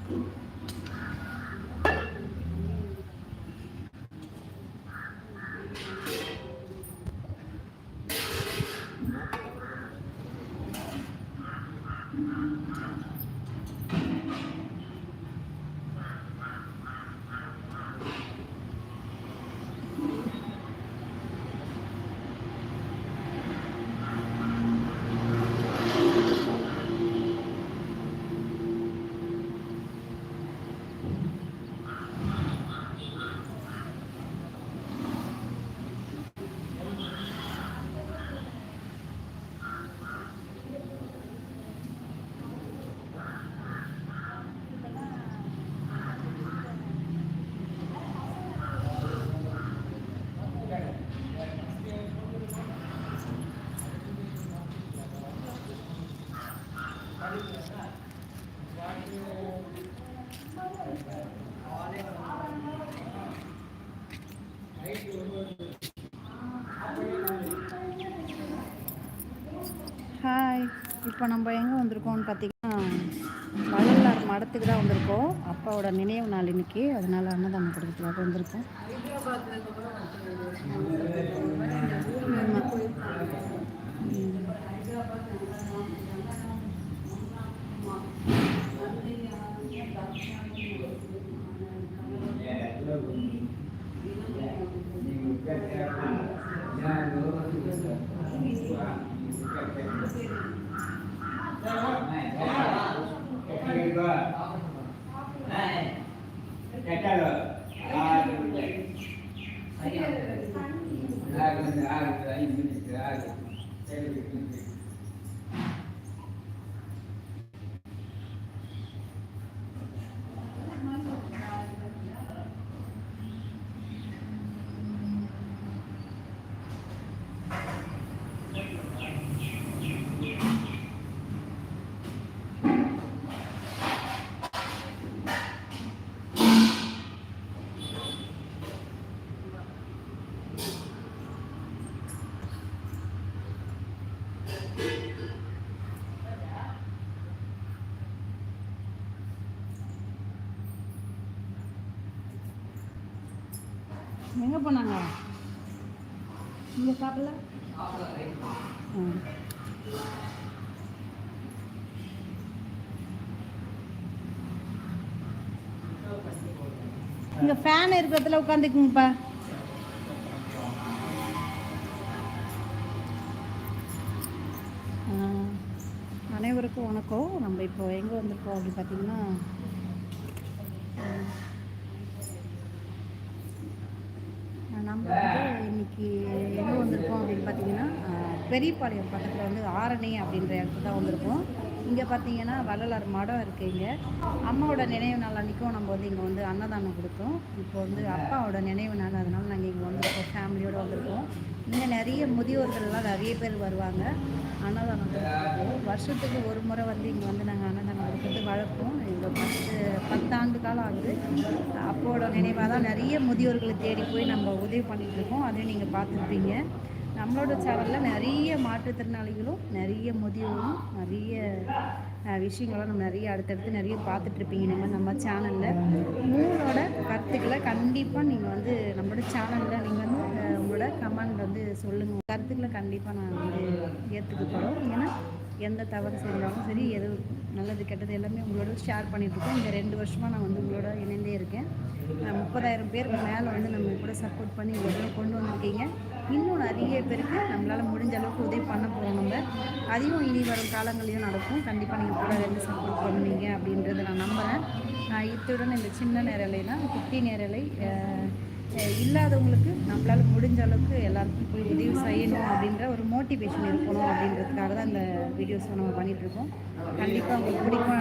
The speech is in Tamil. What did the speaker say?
ஹாய், இப்போ நம்ம எங்கே வந்திருக்கோம்னு பார்த்தீங்கன்னா வள்ளலார் மடத்துக்கு தான் வந்திருக்கோம். அப்பாவோட நினைவு நாள் இன்னைக்கு, அதனால் அன்னதானம் கொடுக்கறதுக்காக வந்திருக்கோம். எங்கே போனாங்க? இங்கே சாப்பிடல. இங்கே ஃபேன் இருக்கிறதுல உட்காந்துக்குங்கப்பா. அனைவருக்கும் வணக்கம். நம்ம இப்போ எங்கே வந்திருக்கோம் அப்படின்னு பார்த்தீங்கன்னா, நம்ம வந்து இன்னைக்கு எங்கே வந்திருக்கோம் அப்படின்னு பார்த்தீங்கன்னா, பெரியபாளையம் பக்கத்தில் வந்து ஆரணி அப்படின்ற இடத்துல தான் வந்திருக்கோம். இங்கே பார்த்தீங்கன்னா வள்ளலார் மடம் இருக்குது. இங்கே அம்மாவோட நினைவு நாள் அன்றைக்கும் நம்ம வந்து இங்கே வந்து அன்னதானம் கொடுத்தோம். இப்போ வந்து அப்பாவோட நினைவு நாள், அதனால் நாங்கள் இங்கே வந்திருக்கோம், ஃபேமிலியோடு வந்திருக்கோம். இங்கே நிறைய முதியோர்கள்லாம் நிறைய பேர் வருவாங்க அன்னதானம் கொடுக்குறதுக்கு. வருஷத்துக்கு ஒரு முறை வந்து இங்கே வந்து நாங்கள் அன்னதானம் கொடுக்குறது வழக்கம். எங்கள் 10 ஆண்டு காலம் ஆகுது. அப்போட நினைவாக தான் நிறைய முதியோர்களை தேடி போய் நம்ம உதவி பண்ணிகிட்ருக்கோம். அதையும் நீங்கள் பார்த்துருப்பீங்க. நம்மளோட சேனலில் நிறைய மாற்றுத்திறனாளிகளும் நிறைய முதியோரும் நிறைய விஷயங்களும் நம்ம நிறைய அடுத்தடுத்து நிறைய பார்த்துட்ருப்பீங்க. நம்ம சேனலில் உங்களோட கருத்துக்களை கண்டிப்பாக நீங்கள் வந்து நம்மளோட சேனலில் நீங்கள் வந்து உங்களோட கமெண்ட் வந்து சொல்லுங்கள். கருத்துக்களை கண்டிப்பாக நான் வந்து ஏற்றுக்கப்படும். ஏன்னா எந்த தவறு செஞ்சாலும் சரி, எது நல்லது கெட்டது எல்லாமே உங்களோட ஷேர் பண்ணிகிட்ருக்கோம். இந்த 2 வருஷமாக நான் வந்து உங்களோட இணைந்தே இருக்கேன். 30,000 பேருக்கு மேலே வந்து நம்ம கூட சப்போர்ட் பண்ணி உங்களோட கொண்டு வந்திருக்கீங்க. இன்னும் நிறைய பேருக்கு நம்மளால் முடிஞ்ச அளவுக்கு உதவி பண்ண போகிறோம். நம்ம அதையும் இனி வரும் காலங்களையும் நடக்கும். கண்டிப்பாக நீங்கள் கூட வந்து சப்போர்ட் பண்ணுவீங்க அப்படின்றத நான் நம்புகிறேன். இத்துடன் இந்த சின்ன நேரலைனா குட்டி நேரலை இல்லாதவங்களுக்கு நம்மளால் முடிஞ்ச அளவுக்கு எல்லாருக்கும் போய் உதவி செய்யணும் அப்படின்ற ஒரு மோட்டிவேஷன் இருக்கணும் அப்படின்றதுக்காக தான் இந்த வீடியோஸை நம்ம பண்ணிகிட்ருக்கோம். கண்டிப்பாக உங்களுக்கு பிடிக்கும்.